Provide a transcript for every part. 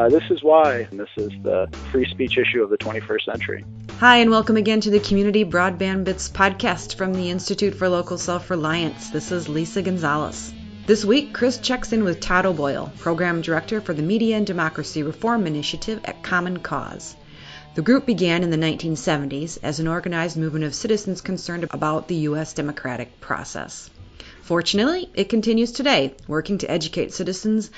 This is why, and this is the free speech issue of the 21st century. Hi, and welcome again to the Community Broadband Bits podcast from the Institute for Local Self-Reliance. This is Lisa Gonzalez. This week, Chris checks in with Todd O'Boyle, Program Director for the Media and Democracy Reform Initiative at Common Cause. The group began in the 1970s as an organized movement of citizens concerned about the U.S. democratic process. Fortunately, it continues today, working to educate citizens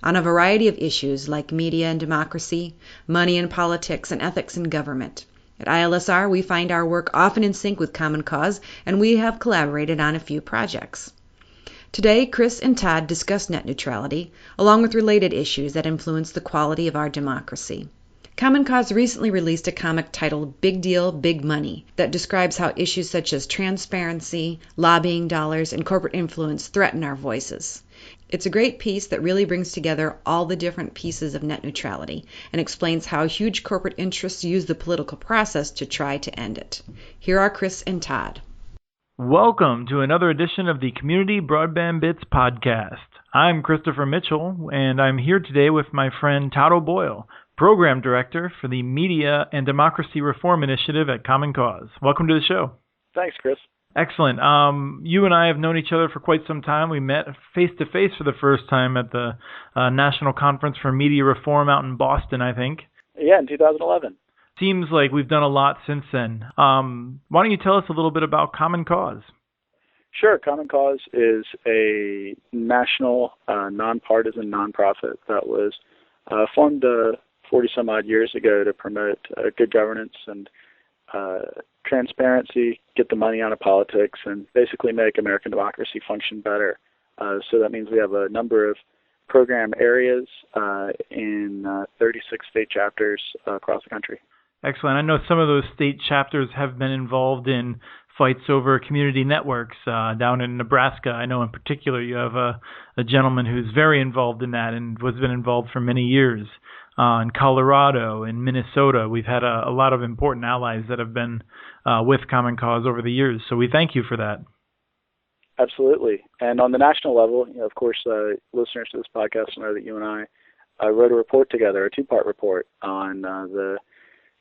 on a variety of issues like media and democracy, money and politics, and ethics in government. At ILSR, we find our work often in sync with Common Cause, and we have collaborated on a few projects. Today, Chris and Todd discuss net neutrality, along with related issues that influence the quality of our democracy. Common Cause recently released a comic titled Big Deal, Big Money that describes how issues such as transparency, lobbying dollars, and corporate influence threaten our voices. It's a great piece that really brings together all the different pieces of net neutrality and explains how huge corporate interests use the political process to try to end it. Here are Chris and Todd. Welcome to another edition of the Community Broadband Bits podcast. I'm Christopher Mitchell, and I'm here today with my friend Todd O'Boyle, Program Director for the Media and Democracy Reform Initiative at Common Cause. Welcome to the show. Thanks, Chris. Excellent. You and I have known each other for quite some time. We met face-to-face for the first time at the National Conference for Media Reform out in Boston, I think. Yeah, in 2011. Seems like we've done a lot since then. Why don't you tell us a little bit about Common Cause? Sure. Common Cause is a national, nonpartisan nonprofit that was formed 40-some-odd years ago to promote good governance and transparency, get the money out of politics, and basically make American democracy function better. So that means we have a number of program areas in 36 state chapters across the country. Excellent. I know some of those state chapters have been involved in fights over community networks down in Nebraska. I know in particular you have a gentleman who's very involved in that and has been involved for many years. In Colorado, in Minnesota, we've had a lot of important allies that have been with Common Cause over the years. So we thank you for that. Absolutely. And on the national level, of course, listeners to this podcast know that you and I wrote a report together, a two-part report on the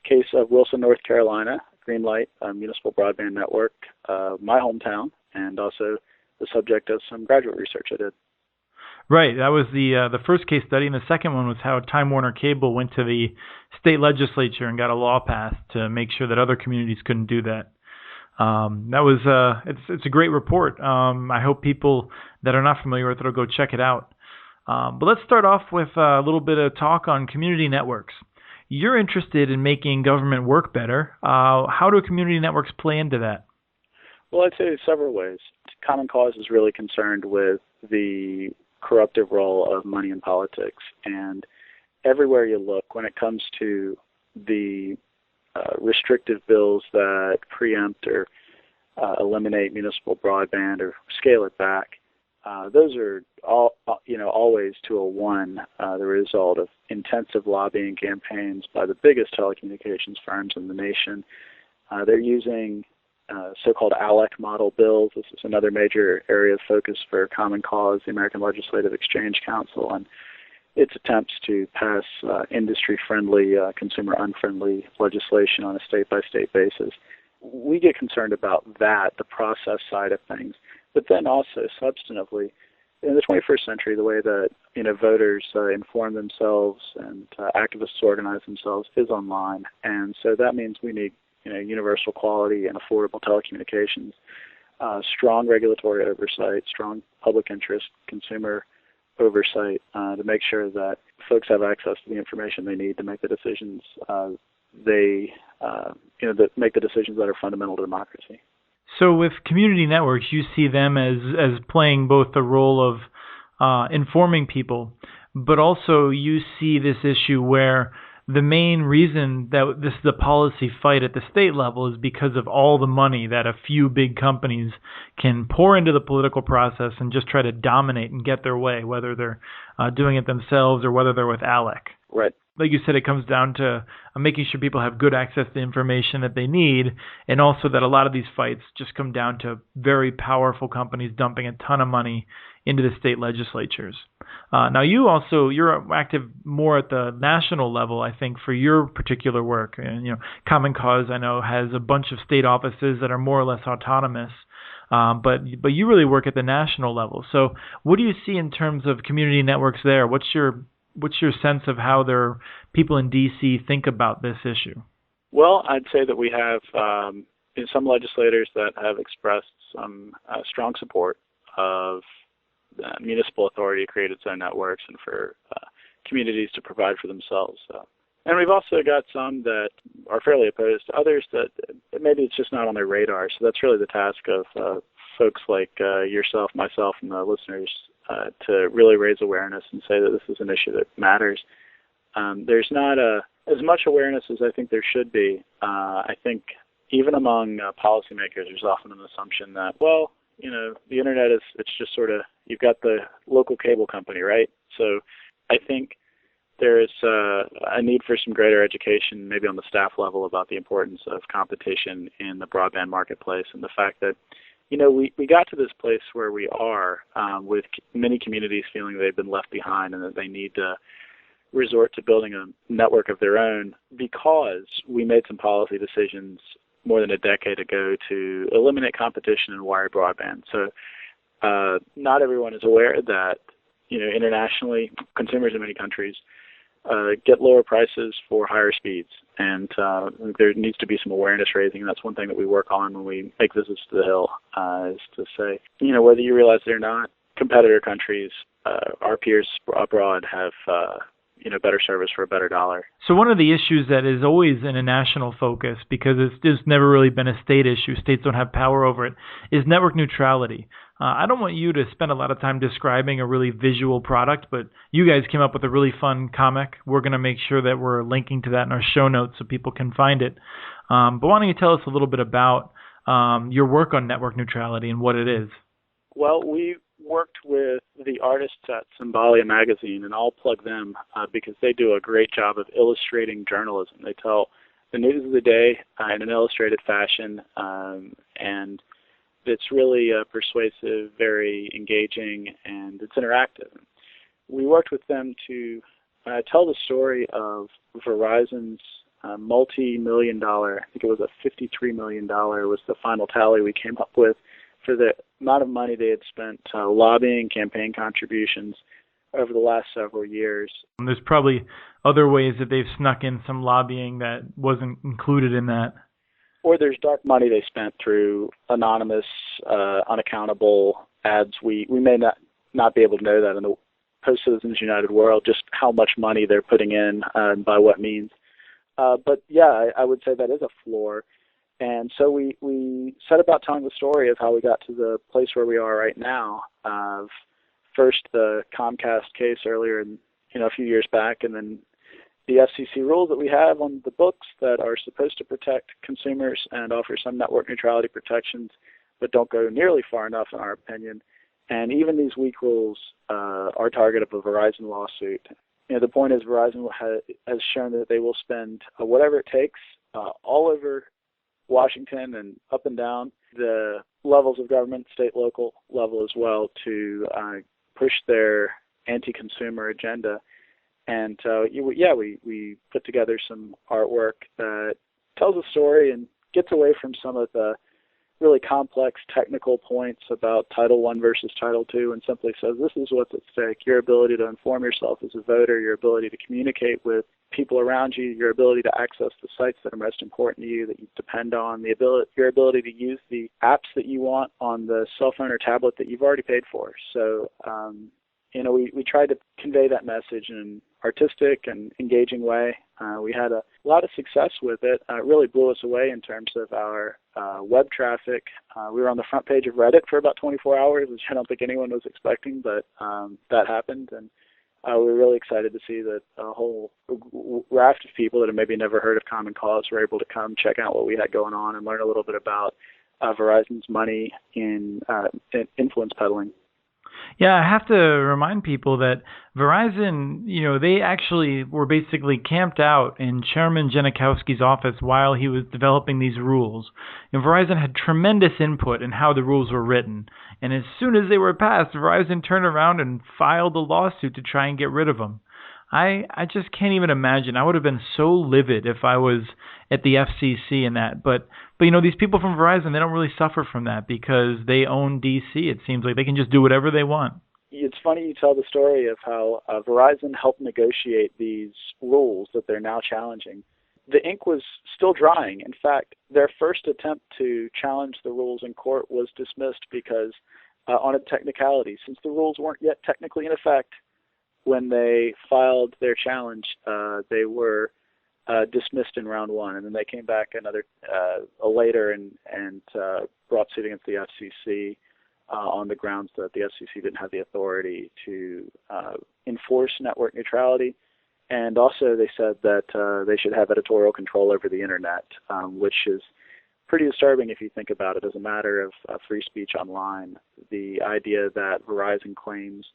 case of Wilson, North Carolina, Greenlight Municipal Broadband Network, my hometown, and also the subject of some graduate research I did. Right. That was the first case study, and the second one was how Time Warner Cable went to the state legislature and got a law passed to make sure that other communities couldn't do that. That was it's a great report. I hope people that are not familiar with it will go check it out. But let's start off with a little bit of talk on community networks. You're interested in making government work better. How do community networks play into that? Well, I'd say several ways. Common Cause is really concerned with the corruptive role of money in politics. And everywhere you look, when it comes to the restrictive bills that preempt or eliminate municipal broadband or scale it back, those are all, always to a one the result of intensive lobbying campaigns by the biggest telecommunications firms in the nation. They're using so-called ALEC model bills. This is another major area of focus for Common Cause, the American Legislative Exchange Council, and its attempts to pass industry-friendly, consumer-unfriendly legislation on a state-by-state basis. We get concerned about that, the process side of things, but then also substantively, in the 21st century, the way that voters inform themselves and activists organize themselves is online, and so that means we need universal quality and affordable telecommunications, strong regulatory oversight, strong public interest, consumer oversight to make sure that folks have access to the information they need to make the decisions that make the decisions that are fundamental to democracy. So with community networks, you see them as playing both the role of informing people, but also you see this issue where the main reason that this is a policy fight at the state level is because of all the money that a few big companies can pour into the political process and just try to dominate and get their way, whether they're doing it themselves or whether they're with ALEC. Right. Like you said, it comes down to making sure people have good access to information that they need, and also that a lot of these fights just come down to very powerful companies dumping a ton of money into the state legislatures. Now, you're active more at the national level, I think, for your particular work. And Common Cause, I know, has a bunch of state offices that are more or less autonomous. But you really work at the national level. So what do you see in terms of community networks there? What's your sense of how their people in D.C. think about this issue? Well, I'd say that we have some legislators that have expressed some strong support of municipal authority to create its own networks and for communities to provide for themselves. And we've also got some that are fairly opposed to others that maybe it's just not on their radar. So that's really the task of folks like yourself, myself, and the listeners to really raise awareness and say that this is an issue that matters. There's not as much awareness as I think there should be. I think even among policymakers, there's often an assumption that, well, the internet it's just sort of, you've got the local cable company, right? So I think there is a need for some greater education, maybe on the staff level, about the importance of competition in the broadband marketplace, and the fact that, we got to this place where we are with many communities feeling they've been left behind and that they need to resort to building a network of their own because we made some policy decisions more than a decade ago to eliminate competition in wired broadband. So not everyone is aware that, internationally, consumers in many countries get lower prices for higher speeds. And there needs to be some awareness raising. And that's one thing that we work on when we make visits to the Hill, is to say, whether you realize it or not, competitor countries, our peers abroad have better service for a better dollar. So one of the issues that is always in a national focus, because it's just never really been a state issue, states don't have power over it, is network neutrality. I don't want you to spend a lot of time describing a really visual product, but you guys came up with a really fun comic. We're going to make sure that we're linking to that in our show notes so people can find it. But why don't you tell us a little bit about your work on network neutrality and what it is? Well, we worked with the artists at Symbalia magazine, and I'll plug them because they do a great job of illustrating journalism. They tell the news of the day in an illustrated fashion, and it's really persuasive, very engaging, and it's interactive. We worked with them to tell the story of Verizon's multi-million-dollar, I think it was a $53 million was the final tally we came up with, for the amount of money they had spent lobbying, campaign contributions over the last several years. There's probably other ways that they've snuck in some lobbying that wasn't included in that. Or there's dark money they spent through anonymous, unaccountable ads. We may not be able to know that in the post-Citizens United world, just how much money they're putting in and by what means. But yeah, I would say that is a floor. And so we set about telling the story of how we got to the place where we are right now. First, the Comcast case earlier, a few years back, and then the FCC rules that we have on the books that are supposed to protect consumers and offer some network neutrality protections, but don't go nearly far enough, in our opinion. And even these weak rules are target of a Verizon lawsuit. The point is Verizon has shown that they will spend whatever it takes all over Washington and up and down the levels of government, state, local level as well, to push their anti-consumer agenda. And we put together some artwork that tells a story and gets away from some of the really complex technical points about Title I versus Title II, and simply says this is what's at stake: your ability to inform yourself as a voter, your ability to communicate with people around you, your ability to access the sites that are most important to you, that you depend on, your ability to use the apps that you want on the cell phone or tablet that you've already paid for. So, we tried to convey that message in an artistic and engaging way. We had a lot of success with it. It really blew us away in terms of our web traffic. We were on the front page of Reddit for about 24 hours, which I don't think anyone was expecting, but that happened. And we were really excited to see that a whole raft of people that had maybe never heard of Common Cause were able to come check out what we had going on and learn a little bit about Verizon's money in influence peddling. Yeah, I have to remind people that Verizon, they actually were basically camped out in Chairman Janikowski's office while he was developing these rules. Verizon had tremendous input in how the rules were written. And as soon as they were passed, Verizon turned around and filed a lawsuit to try and get rid of them. I just can't even imagine. I would have been so livid if I was at the FCC in that. But these people from Verizon, they don't really suffer from that because they own DC. It seems like they can just do whatever they want. It's funny you tell the story of how Verizon helped negotiate these rules that they're now challenging. The ink was still drying. In fact, their first attempt to challenge the rules in court was dismissed because on a technicality, since the rules weren't yet technically in effect, when they filed their challenge, they were dismissed in round one, and then they came back later and brought suit against the FCC on the grounds that the FCC didn't have the authority to enforce network neutrality, and also they said that they should have editorial control over the internet, which is pretty disturbing if you think about it as a matter of free speech online. The idea that Verizon claims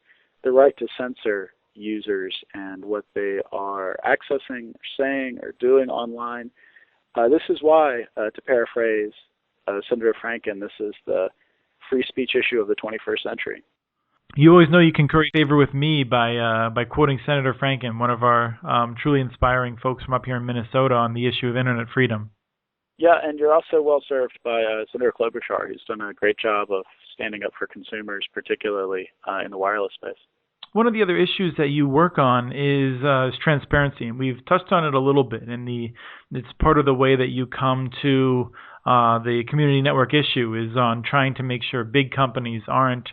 the right to censor users and what they are accessing, or saying, or doing online. This is why, to paraphrase Senator Franken, this is the free speech issue of the 21st century. You always know you can curry favor with me by quoting Senator Franken, one of our truly inspiring folks from up here in Minnesota, on the issue of internet freedom. Yeah, and you're also well served by Senator Klobuchar, who's done a great job of standing up for consumers, particularly in the wireless space. One of the other issues that you work on is transparency, and we've touched on it a little bit. It's part of the way that you come to the community network issue is on trying to make sure big companies aren't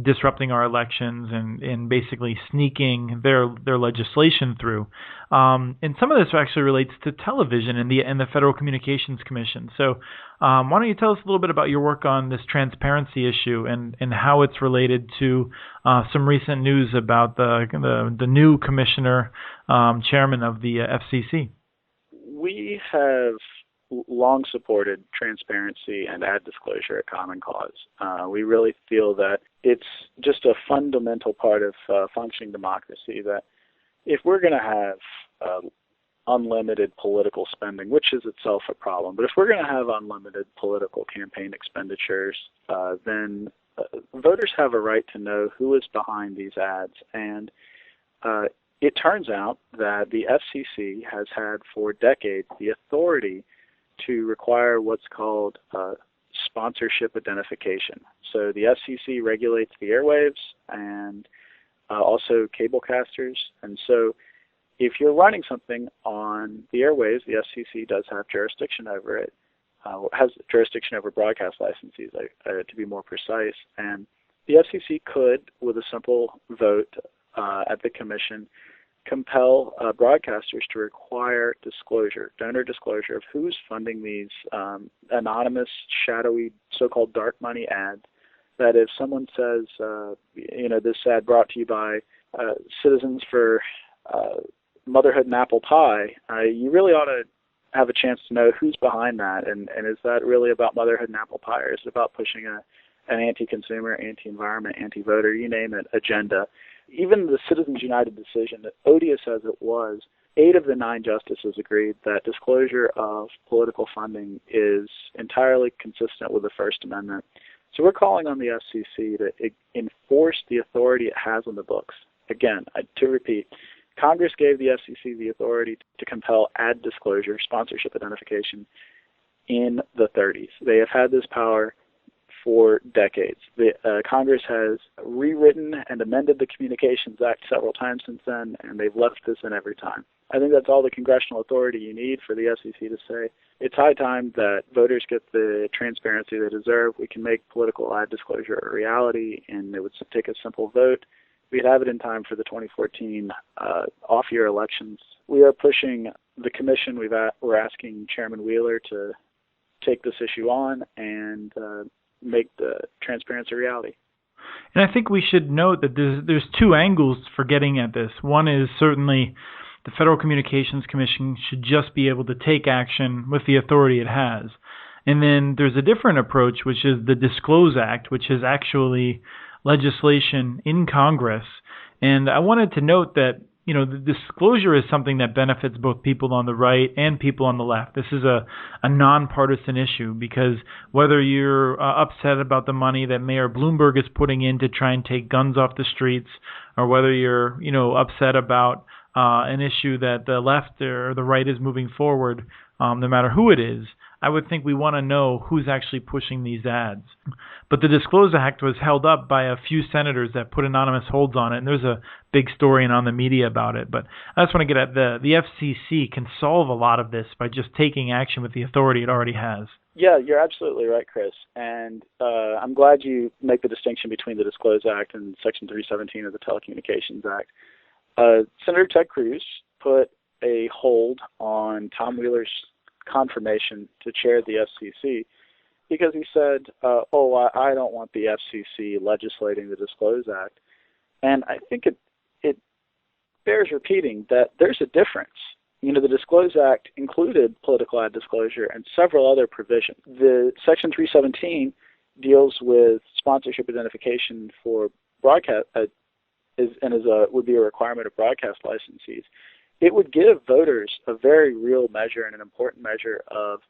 disrupting our elections and basically sneaking their legislation through. And some of this actually relates to television and the Federal Communications Commission. So why don't you tell us a little bit about your work on this transparency issue and how it's related to some recent news about the new commissioner, chairman of the FCC? We have long supported transparency and ad disclosure at Common Cause. We really feel that it's just a fundamental part of functioning democracy, that if we're going to have unlimited political spending, which is itself a problem, but if we're going to have unlimited political campaign expenditures, then voters have a right to know who is behind these ads. And it turns out that the FCC has had for decades the authority to require what's called sponsorship identification. So the FCC regulates the airwaves and also cablecasters. And so if you're running something on the airwaves, the FCC does have jurisdiction over it, has jurisdiction over broadcast licensees, to be more precise. And the FCC could, with a simple vote at the commission, compel broadcasters to require disclosure, donor disclosure of who's funding these anonymous, shadowy, so-called dark money ads, that if someone says, this ad brought to you by Citizens for Motherhood and Apple Pie, you really ought to have a chance to know who's behind that, and is that really about motherhood and apple pie, or is it about pushing an anti-consumer, anti-environment, anti-voter, you name it, agenda? Even the Citizens United decision, odious as it was, 8 of the 9 justices agreed that disclosure of political funding is entirely consistent with the First Amendment. So we're calling on the FCC to enforce the authority it has on the books. Again, to repeat, Congress gave the FCC the authority to compel ad disclosure, sponsorship identification, in the 30s. They have had this power for decades. Congress has rewritten and amended the Communications Act several times since then, and they've left this in every time. I think that's all the congressional authority you need for the FCC to say it's high time that voters get the transparency they deserve. We can make political ad disclosure a reality, and it would take a simple vote. We'd have it in time for the 2014 off-year elections. We are pushing the commission. We're asking Chairman Wheeler to take this issue on and make the transparency a reality. And I think we should note that there's 2 angles for getting at this. One is certainly the Federal Communications Commission should just be able to take action with the authority it has. And then there's a different approach, which is the Disclose Act, which has actually legislation in Congress. And I wanted to note that, the disclosure is something that benefits both people on the right and people on the left. This is a nonpartisan issue because whether you're upset about the money that Mayor Bloomberg is putting in to try and take guns off the streets, or whether you're, upset about an issue that the left or the right is moving forward, no matter who it is, I would think we want to know who's actually pushing these ads. But the Disclosure Act was held up by a few senators that put anonymous holds on it, and there's a big story on the media about it. But I just want to get at the FCC can solve a lot of this by just taking action with the authority it already has. Yeah, you're absolutely right, Chris. And I'm glad you make the distinction between the Disclosure Act and Section 317 of the Telecommunications Act. Senator Ted Cruz put a hold on Tom Wheeler's confirmation to chair the FCC because he said, I don't want the FCC legislating the Disclosure Act. And I think it bears repeating that there's a difference. The Disclosure Act included political ad disclosure and several other provisions. The Section 317 deals with sponsorship identification for broadcast, would be a requirement of broadcast licensees. It would give voters a very real measure and an important measure of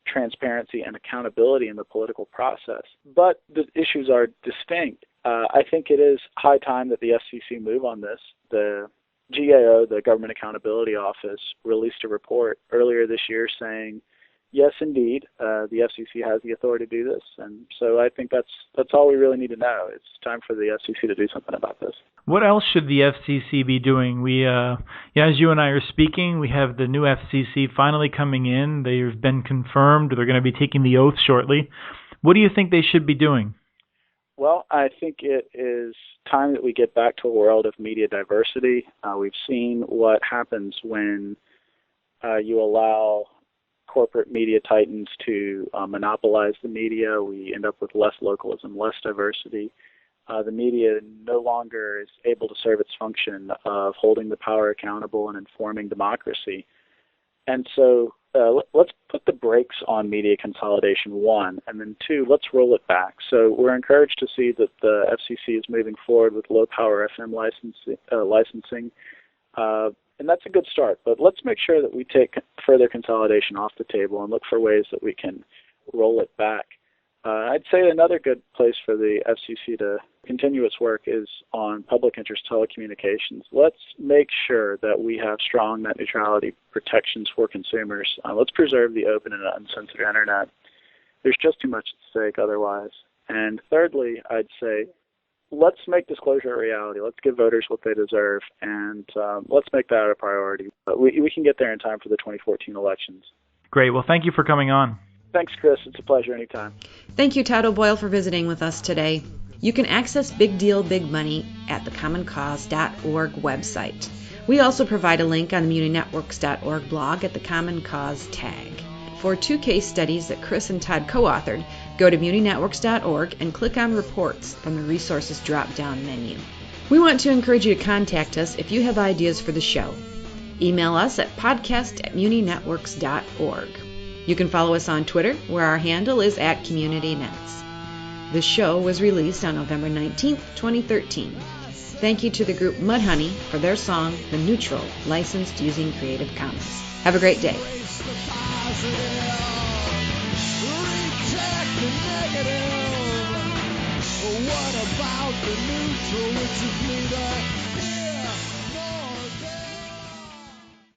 transparency and accountability in the political process. But the issues are distinct. I think it is high time that the FCC move on this. The GAO, the Government Accountability Office, released a report earlier this year saying, yes, indeed, the FCC has the authority to do this. And so I think that's all we really need to know. It's time for the FCC to do something about this. What else should the FCC be doing? We, as you and I are speaking, we have the new FCC finally coming in. They've been confirmed. They're going to be taking the oath shortly. What do you think they should be doing? Well, I think it is time that we get back to a world of media diversity. We've seen what happens when you allow corporate media titans to monopolize the media. We end up with less localism, less diversity. The media no longer is able to serve its function of holding the power accountable and informing democracy. And so let's put the brakes on media consolidation, one, and then two, let's roll it back. So we're encouraged to see that the FCC is moving forward with low-power FM licensing, and that's a good start. But let's make sure that we take further consolidation off the table and look for ways that we can roll it back. I'd say another good place for the FCC to continue its work is on public interest telecommunications. Let's make sure that we have strong net neutrality protections for consumers. Let's preserve the open and uncensored internet. There's just too much at stake otherwise. And thirdly, I'd say let's make disclosure a reality. Let's give voters what they deserve, and let's make that a priority. We can get there in time for the 2014 elections. Great. Well, thank you for coming on. Thanks, Chris. It's a pleasure anytime. Thank you, Todd O'Boyle, for visiting with us today. You can access Big Deal, Big Money at the commoncause.org website. We also provide a link on the muninetworks.org blog at the Common Cause tag. For 2 case studies that Chris and Todd co-authored, go to muninetworks.org and click on Reports from the Resources drop-down menu. We want to encourage you to contact us if you have ideas for the show. Email us at podcast@muninetworks.org. You can follow us on Twitter, where our handle is @CommunityNets. The show was released on November 19th, 2013. Thank you to the group Mudhoney for their song, The Neutral, licensed using Creative Commons. Have a great day. What about the neutral, which is neither